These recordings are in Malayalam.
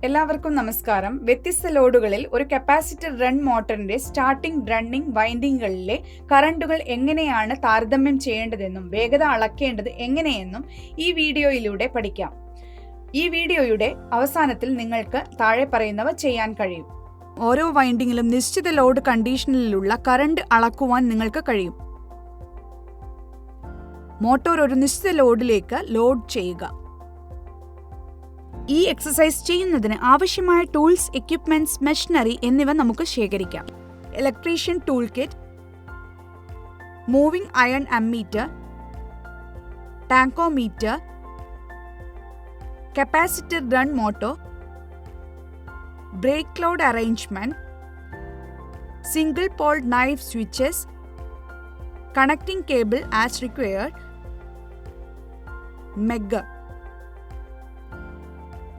എല്ലാവർക്കും നമസ്കാരം. വ്യത്യസ്ത ലോഡുകളിൽ ഒരു കപ്പാസിറ്റർ റൺ മോട്ടറിന്റെ സ്റ്റാർട്ടിംഗ്, റണ്ണിംഗ്, വൈൻഡിങ്ങുകളിലെ കറണ്ടുകൾ എങ്ങനെയാണ് താരതമ്യം ചെയ്യേണ്ടതെന്നും വേഗത അളക്കേണ്ടത് എങ്ങനെയെന്നും ഈ വീഡിയോയിലൂടെ പഠിക്കാം. ഈ വീഡിയോയുടെ അവസാനത്തിൽ നിങ്ങൾക്ക് താഴെ പറയുന്നവ ചെയ്യാൻ കഴിയും. ഓരോ വൈൻഡിങ്ങിലും നിശ്ചിത ലോഡ് കണ്ടീഷനിലുള്ള കറണ്ട് അളക്കുവാൻ നിങ്ങൾക്ക് കഴിയും. മോട്ടോർ ഒരു നിശ്ചിത ലോഡിലേക്ക് ലോഡ് ചെയ്യുക. ഈ എക്സസൈസ് ചെയ്യുന്നതിന് ആവശ്യമായ ടൂൾസ്, എക്യുപ്മെന്റ്സ്, മെഷീനറി എന്നിവ നമുക്ക് ശേഖരിക്കാം. Electrician tool kit, moving iron ammeter, tachometer, capacitor run motor, brake load arrangement, single pole knife switches, connecting cable as required, megger.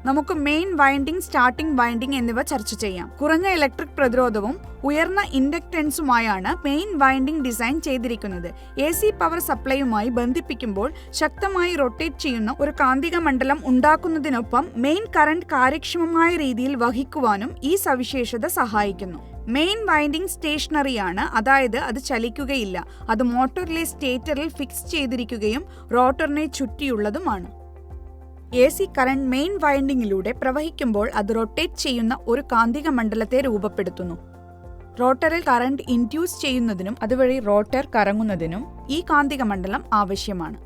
നമുക്ക് മെയിൻ വൈൻഡിംഗ്, സ്റ്റാർട്ടിംഗ് വൈൻഡിംഗ് എന്നിവ ചർച്ച ചെയ്യാം. കുറഞ്ഞ ഇലക്ട്രിക് പ്രതിരോധവും ഉയർന്ന ഇൻഡക്റ്റൻസുമായാണ് മെയിൻ വൈൻഡിംഗ് ഡിസൈൻ ചെയ്തിരിക്കുന്നത്. AC പവർ സപ്ലൈയുമായി ബന്ധിപ്പിക്കുമ്പോൾ ശക്തമായി റൊട്ടേറ്റ് ചെയ്യുന്ന ഒരു കാന്തിക മണ്ഡലം ഉണ്ടാക്കുന്നതിനൊപ്പം മെയിൻ കറന്റ് കാര്യക്ഷമമായ രീതിയിൽ വഹിക്കുവാനും ഈ സവിശേഷത സഹായിക്കുന്നു. മെയിൻ വൈൻഡിംഗ് സ്റ്റേഷനറിയാണ്, അതായത് അത് ചലിക്കുകയില്ല. അത് മോട്ടോറിലെ സ്റ്റേറ്ററിൽ ഫിക്സ് ചെയ്തിരിക്കുകയും റോട്ടറിനെ ചുറ്റിയുള്ളതുമാണ്. AC കറന്റ് മെയിൻ വൈൻഡിങ്ങിലൂടെ പ്രവഹിക്കുമ്പോൾ അത് റൊട്ടേറ്റ് ചെയ്യുന്ന ഒരു കാന്തിക മണ്ഡലത്തെ രൂപപ്പെടുത്തുന്നു. റോട്ടറിൽ കറന്റ് ഇൻഡ്യൂസ് ചെയ്യുന്നതിനും അതുവഴി റോട്ടർ കറങ്ങുന്നതിനും ഈ കാന്തിക മണ്ഡലം ആവശ്യമാണ്.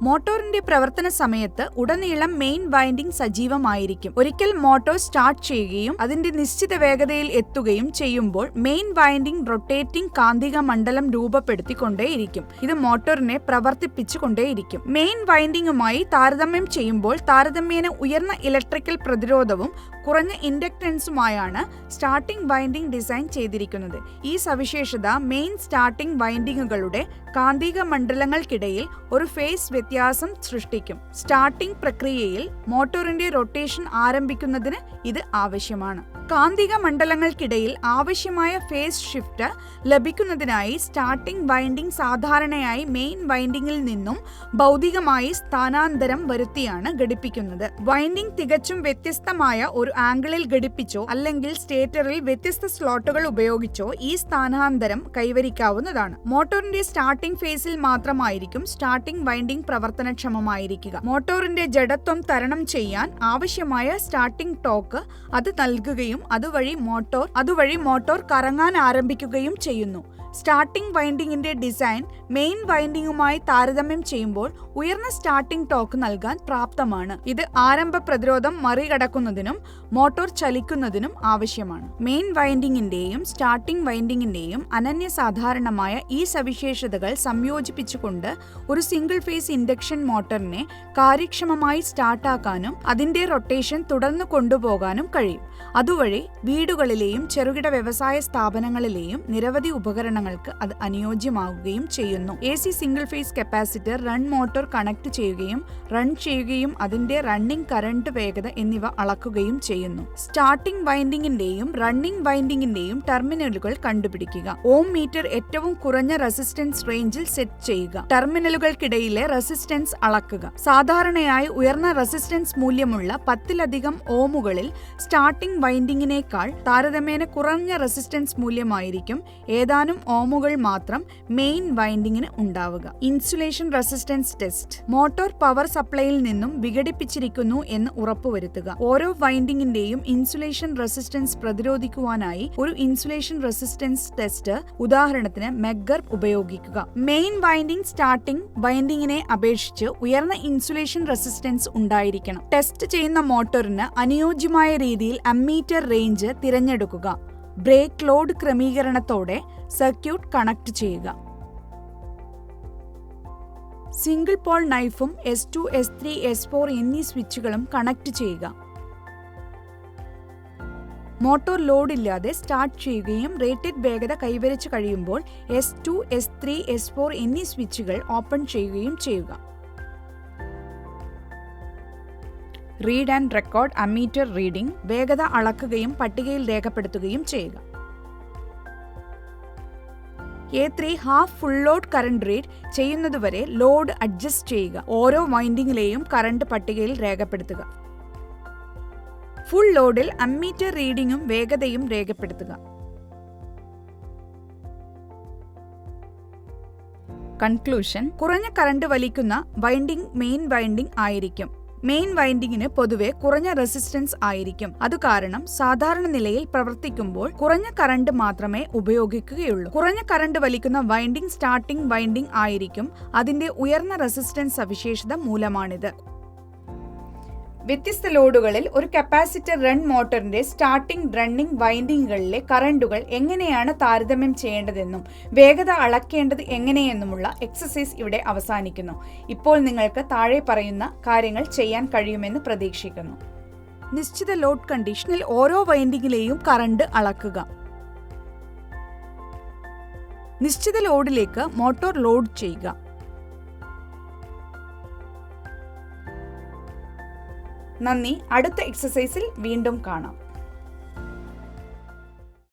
മോട്ടോറിന്റെ പ്രവർത്തന സമയത്ത് ഉടനീളം മെയിൻ വൈൻഡിംഗ് സജീവമായിരിക്കും. ഒരിക്കൽ മോട്ടോർ സ്റ്റാർട്ട് ചെയ്യുകയും അതിന്റെ നിശ്ചിത വേഗതയിൽ എത്തുകയും ചെയ്യുമ്പോൾ മെയിൻ വൈൻഡിംഗ് റൊട്ടേറ്റിംഗ് കാന്തിക മണ്ഡലം രൂപപ്പെടുത്തിക്കൊണ്ടേയിരിക്കും. ഇത് മോട്ടോറിനെ പ്രവർത്തിപ്പിച്ചുകൊണ്ടേയിരിക്കും. മെയിൻ വൈൻഡിങ്ങുമായി താരതമ്യം ചെയ്യുമ്പോൾ താരതമ്യേന ഉയർന്ന ഇലക്ട്രിക്കൽ പ്രതിരോധവും കുറഞ്ഞ ഇൻഡക്റ്റൻസുമായാണ് സ്റ്റാർട്ടിംഗ് വൈൻഡിംഗ് ഡിസൈൻ ചെയ്തിരിക്കുന്നത്. ഈ സവിശേഷത മെയിൻ സ്റ്റാർട്ടിംഗ് വൈൻഡിങ്ങുകളുടെ കാന്തിക മണ്ഡലങ്ങൾക്കിടയിൽ ഒരു ഫേസ് വ്യത്യാസം സൃഷ്ടിക്കും. സ്റ്റാർട്ടിംഗ് പ്രക്രിയയിൽ മോട്ടോറിന്റെ റൊട്ടേഷൻ ആരംഭിക്കുന്നതിന് ഇത് ആവശ്യമാണ്. കാന്തിക മണ്ഡലങ്ങൾക്കിടയിൽ ആവശ്യമായ ഫേസ് ഷിഫ്റ്റ് ലഭിക്കുന്നതിനായി സ്റ്റാർട്ടിംഗ് വൈൻഡിംഗ് സാധാരണയായി മെയിൻ വൈൻഡിംഗിൽ നിന്നും ഭൗതികമായി സ്ഥാനാന്തരം വരുത്തിയാണ് ഘടിപ്പിക്കുന്നത്. വൈൻഡിംഗ് തികച്ചും വ്യത്യസ്തമായ ഒരു ആംഗിളിൽ ഘടിപ്പിച്ചോ അല്ലെങ്കിൽ സ്റ്റേറ്ററിൽ വ്യത്യസ്ത സ്ലോട്ടുകൾ ഉപയോഗിച്ചോ ഈ സ്ഥാനാന്തരം കൈവരിക്കാവുന്നതാണ്. മോട്ടോറിന്റെ സ്റ്റാർട്ടിംഗ് ഫേസിൽ മാത്രമായിരിക്കും സ്റ്റാർട്ടിംഗ് വൈൻഡിംഗ് പ്രവർത്തനക്ഷമമായിരിക്കുക. മോട്ടോറിന്റെ ജഡത്വം തരണം ചെയ്യാൻ ആവശ്യമായ സ്റ്റാർട്ടിംഗ് ടോർക്ക് അത് നൽകുകയും അതുവഴി മോട്ടോർ കറങ്ങാൻ ആരംഭിക്കുകയും ചെയ്യുന്നു. സ്റ്റാർട്ടിംഗ് വൈൻഡിങ്ങിന്റെ ഡിസൈൻ മെയിൻ വൈൻഡിങ്ങുമായി താരതമ്യം ചെയ്യുമ്പോൾ ഉയർന്ന സ്റ്റാർട്ടിംഗ് ടോർക്ക് നൽകാൻ പ്രാപ്തമാണ്. ഇത് ആരംഭ പ്രതിരോധം മറികടക്കുന്നതിനും മോട്ടോർ ചലിക്കുന്നതിനും ആവശ്യമാണ്. മെയിൻ വൈൻഡിങ്ങിന്റെയും സ്റ്റാർട്ടിംഗ് വൈൻഡിങ്ങിന്റെയും അനന്യസാധാരണമായ ഈ സവിശേഷതകൾ സംയോജിപ്പിച്ചുകൊണ്ട് ഒരു സിംഗിൾ ഫേസ് ഇൻഡക്ഷൻ മോട്ടറിനെ കാര്യക്ഷമമായി സ്റ്റാർട്ടാക്കാനും അതിന്റെ റൊട്ടേഷൻ തുടർന്നു കൊണ്ടുപോകാനും കഴിയും. അതുവഴി വീടുകളിലെയും ചെറുകിട വ്യവസായ സ്ഥാപനങ്ങളിലെയും നിരവധി ഉപകരണങ്ങൾക്ക് അത് അനുയോജ്യമാവുകയും ചെയ്യുന്നു. AC single phase capacitor run motor connect ചെയ്യുകയും റൺ ചെയ്യുകയും അതിന്റെ റണ്ണിംഗ് കറന്റ് വേഗത എന്നിവ അളക്കുകയും ചെയ്യുന്നു. സ്റ്റാർട്ടിംഗ് വൈൻഡിങ്ങിന്റെയും റണ്ണിംഗ് വൈൻഡിങ്ങിന്റെയും ടെർമിനലുകൾ കണ്ടുപിടിക്കുക. ഓം മീറ്റർ ഏറ്റവും കുറഞ്ഞ റെസിസ്റ്റൻസ് റേഞ്ചിൽ സെറ്റ് ചെയ്യുക. ടെർമിനലുകൾക്കിടയിലെ റെസിസ്റ്റൻസ് അളക്കുക. സാധാരണയായി ഉയർന്ന റെസിസ്റ്റൻസ് മൂല്യമുള്ള 10ലധികം ഓമുകളിൽ സ്റ്റാർട്ടിംഗ് വൈൻഡിങ്ങിനേക്കാൾ താരതമ്യേന കുറഞ്ഞ റെസിസ്റ്റൻസ് മൂല്യമായിരിക്കും ഏതാനും ഓമുകൾ മാത്രം മെയിൻ വൈൻഡിങ്ങിന് ഉണ്ടാവുക. Insulation resistance test. Motor power സപ്ലൈയിൽ നിന്നും വിഘടിപ്പിച്ചിരിക്കുന്നു എന്ന് ഉറപ്പുവരുത്തുക. ഓരോ വൈൻഡിങ്ങിന്റെയും ഇൻസുലേഷൻ റെസിസ്റ്റൻസ് പ്രതിരോധിക്കുവാനായി ഒരു ഇൻസുലേഷൻ റെസിസ്റ്റൻസ് ടെസ്റ്റ്, ഉദാഹരണത്തിന് മെഗർ, ഉപയോഗിക്കുക. മെയിൻ വൈൻഡിംഗ് സ്റ്റാർട്ടിംഗ് വൈൻഡിങ്ങിനെ അപേക്ഷിച്ച് ഉയർന്ന ഇൻസുലേഷൻ റെസിസ്റ്റൻസ് ഉണ്ടായിരിക്കണം. ടെസ്റ്റ് ചെയ്യുന്ന മോട്ടോറിന് അനുയോജ്യമായ രീതിയിൽ അമ്മീറ്റർ റേഞ്ച് തിരഞ്ഞെടുക്കുക. ബ്രേക്ക് ലോഡ് ക്രമീകരണത്തോടെ സർക്യൂട്ട് കണക്ട് ചെയ്യുക. സിംഗിൾ പോൾ നൈഫും S2, S3, S4 എന്നീ സ്വിച്ചുകളും കണക്ട് ചെയ്യുക. മോട്ടോർ ലോഡില്ലാതെ സ്റ്റാർട്ട് ചെയ്യുകയും റേറ്റഡ് വേഗത കൈവരിച്ചു കഴിയുമ്പോൾ S2, S3, S4 എന്നീ സ്വിച്ചുകൾ ഓപ്പൺ ചെയ്യുകയും ചെയ്യുക. Read and record ammeter reading. വേഗത അളക്കുകയും പട്ടികയിൽ രേഖപ്പെടുത്തുകയും ചെയ്യുക. A3 half full load current read ചെയ്യുന്നതുവരെ ലോഡ് അഡ്ജസ്റ്റ് ചെയ്യുക. ഓരോ വൈൻഡിങ്ങിലെയും കറണ്ട് പട്ടികയിൽ രേഖപ്പെടുത്തുക. ഫുൾ ലോഡിൽ അമ്മീറ്റർ റീഡിംഗും വേഗതയും രേഖപ്പെടുത്തുക. കൺക്ലൂഷൻ: കുറഞ്ഞ കറണ്ട് വലിക്കുന്ന വൈൻഡിംഗ് മെയിൻ വൈൻഡിംഗ് ആയിരിക്കും. മെയിൻ വൈൻഡിങ്ങിന് പൊതുവെ കുറഞ്ഞ റെസിസ്റ്റൻസ് ആയിരിക്കും. അതുകാരണം സാധാരണ നിലയിൽ പ്രവർത്തിക്കുമ്പോൾ കുറഞ്ഞ കറണ്ട് മാത്രമേ ഉപയോഗിക്കുകയുള്ളൂ. കുറഞ്ഞ കറണ്ട് വലിക്കുന്ന വൈൻഡിംഗ് സ്റ്റാർട്ടിംഗ് വൈൻഡിംഗ് ആയിരിക്കും. അതിന്റെ ഉയർന്ന റെസിസ്റ്റൻസ് സവിശേഷത മൂലമാണിത്. വ്യത്യസ്ത ലോഡുകളിൽ ഒരു കപ്പാസിറ്റർ റൺ മോട്ടറിന്റെ സ്റ്റാർട്ടിംഗ് റണ്ണിംഗ് വൈൻഡിങ്ങുകളിലെ കറണ്ടുകൾ എങ്ങനെയാണ് താരതമ്യം ചെയ്യേണ്ടതെന്നും വേഗത അളക്കേണ്ടത് എങ്ങനെയെന്നുമുള്ള എക്സസൈസ് ഇവിടെ അവസാനിക്കുന്നു. ഇപ്പോൾ നിങ്ങൾക്ക് താഴെ പറയുന്ന കാര്യങ്ങൾ ചെയ്യാൻ കഴിയുമെന്ന് പ്രതീക്ഷിക്കുന്നു. നിശ്ചിത ലോഡ് കണ്ടീഷനിൽ ഓരോ വൈൻഡിങ്ങിലെയും കറണ്ട് അളക്കുക. നിശ്ചിത ലോഡിലേക്ക് മോട്ടോർ ലോഡ് ചെയ്യുക. നന്ദി. അടുത്ത എക്സസൈസിൽ വീണ്ടും കാണാം.